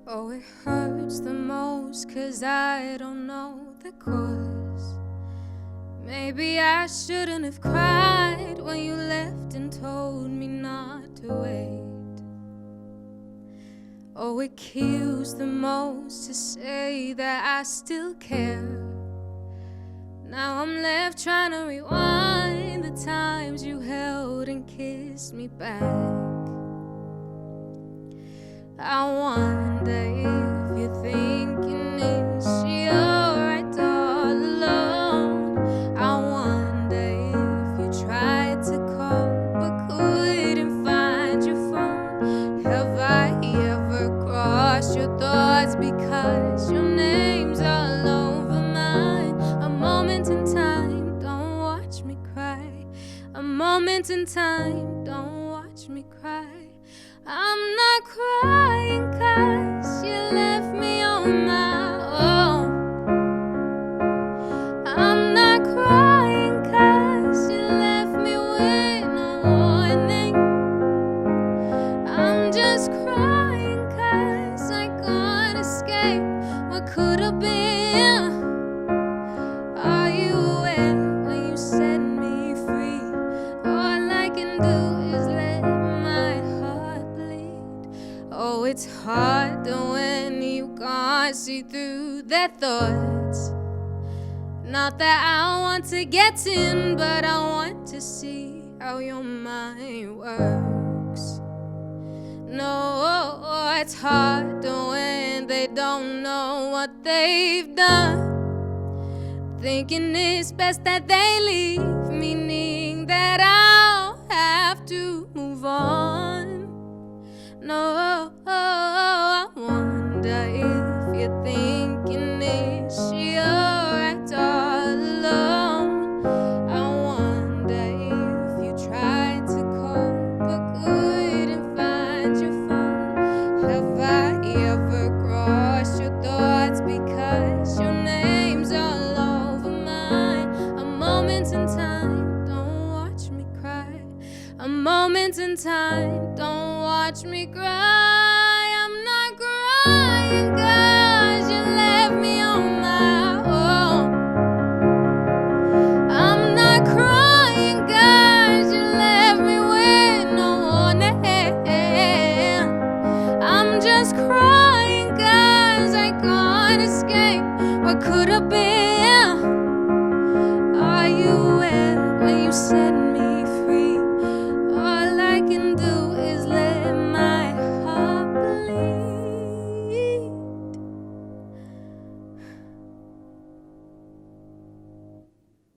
Oh, it hurts the most 'cause I don't know the cause. Maybe I shouldn't have cried when you left and told me not to wait. Oh, it kills the most to say that I still care. Now I'm left trying to rewind the times you held and kissed me back. I wonder if you're thinking, is she alright all alone? I wonder if you tried to call but couldn't find your phone. Have I ever crossed your thoughts because your name's all over mine? A moment in time, don't watch me cry. A moment in time, don't watch me cry. I'm not crying 'cause you left me on my own. I'm not crying 'cause you left me with no warning. I'm just crying 'cause I can't escape what could have been. Are you aware when you set me free? All I can do is let my heart bleed. Oh, it's harder when you can't see through their thoughts. Not that I want to get in, but I want to see how your mind works. No, it's harder when they don't know what they've done. Thinking it's best that they leave, meaning that I'll have to move on. No, I wonder if you're thinking, is she alright all alone? I wonder if you tried to call but couldn't find your phone. Have I ever crossed your thoughts because your name's all over mine? A moment in time, don't watch me cry. A moment in time, don't watch me cry. I'm not crying 'cause you left me on my own. I'm not crying 'cause you left me with no warning. I'm just crying 'cause I can't escape what could have been.